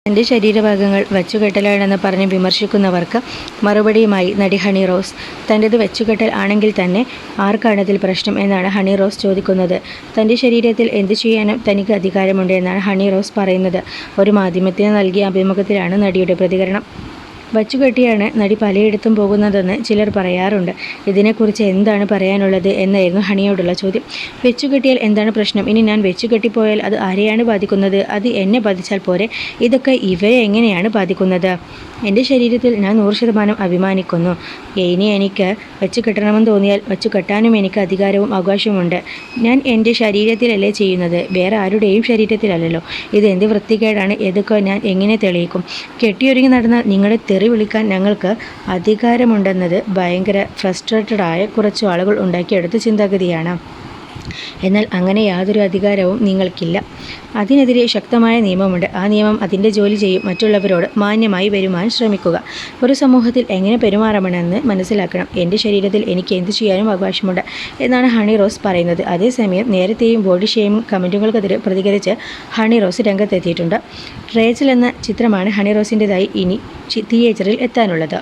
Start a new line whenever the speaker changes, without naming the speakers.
തൻ്റെ ശരീരഭാഗങ്ങൾ വച്ചുകെട്ടലാണെന്ന് പറഞ്ഞ് വിമർശിക്കുന്നവർക്ക് മറുപടിയുമായി നടി ഹണി റോസ്. തൻ്റേത് വെച്ചുകെട്ടൽ ആണെങ്കിൽ തന്നെ ആർക്കാണതിൽ പ്രശ്നം എന്നാണ് ഹണി റോസ് ചോദിക്കുന്നത്. തൻ്റെ ശരീരത്തിൽ എന്തു ചെയ്യാനും തനിക്ക് അധികാരമുണ്ട് എന്നാണ് ഹണി റോസ് പറയുന്നത്. ഒരു മാധ്യമത്തിന് നൽകിയ അഭിമുഖത്തിലാണ് നടിയുടെ പ്രതികരണം. വച്ചുകെട്ടിയാണ് നടി പലയിടത്തും പോകുന്നതെന്ന് ചിലർ പറയാറുണ്ട്. ഇതിനെക്കുറിച്ച് എന്താണ് പറയാനുള്ളത് എന്നായിരുന്നു ഹണിയോടുള്ള ചോദ്യം. വെച്ചുകെട്ടിയാൽ എന്താണ് പ്രശ്നം? ഇനി ഞാൻ വെച്ചുകെട്ടിപ്പോയാൽ അത് ആരെയാണ് ബാധിക്കുന്നത്? അത് എന്നെ ബാധിച്ചാൽ പോരെ? ഇതൊക്കെ ഇവരെ എങ്ങനെയാണ് ബാധിക്കുന്നത്? എൻ്റെ ശരീരത്തിൽ ഞാൻ 100% അഭിമാനിക്കുന്നു. ഇനി എനിക്ക് വെച്ചുകെട്ടണമെന്ന് തോന്നിയാൽ വെച്ചുകെട്ടാനും എനിക്ക് അധികാരവും അവകാശവുമുണ്ട്. ഞാൻ എൻ്റെ ശരീരത്തിലല്ലേ ചെയ്യുന്നത്, വേറെ ആരുടെയും ശരീരത്തിലല്ലല്ലോ. ഇത് എന്ത് വൃത്തികേടാണ്? ഇതൊക്കെ ഞാൻ എങ്ങനെ തെളിയിക്കും? കെട്ടിയൊരുങ്ങി നടന്ന നിങ്ങളെ തെറി വിളിക്കാൻ ഞങ്ങൾക്ക് അധികാരമുണ്ടെന്നത് ഭയങ്കര ഫ്രസ്ട്രേറ്റഡായ കുറച്ചു ആളുകൾ ഉണ്ടാക്കിയെടുത്ത ചിന്താഗതിയാണ്. എന്നാൽ അങ്ങനെ യാതൊരു അധികാരവും നിങ്ങൾക്കില്ല. അതിനെതിരെ ശക്തമായ നിയമമുണ്ട്. ആ നിയമം അതിൻ്റെ ജോലി ചെയ്യും. മറ്റുള്ളവരോട് മാന്യമായി പെരുമാറാൻ ശ്രമിക്കുക. ഒരു സമൂഹത്തിൽ എങ്ങനെ പെരുമാറണമെന്ന് മനസ്സിലാക്കണം. എൻ്റെ ശരീരത്തിൽ എനിക്ക് എന്ത് ചെയ്യാനും അവകാശമുണ്ട് എന്നാണ് ഹണി റോസ് പറയുന്നത്. അതേസമയം നേരത്തെയും ബോഡി ഷെയ്മിംഗ് കമൻറ്റുകൾക്കെതിരെ പ്രതികരിച്ച് ഹണി റോസ് രംഗത്തെത്തിയിട്ടുണ്ട്. റേച്ചൽ എന്ന ചിത്രമാണ് ഹണി റോസിൻ്റെതായി ഇനി തിയേറ്ററിൽ എത്താനുള്ളത്.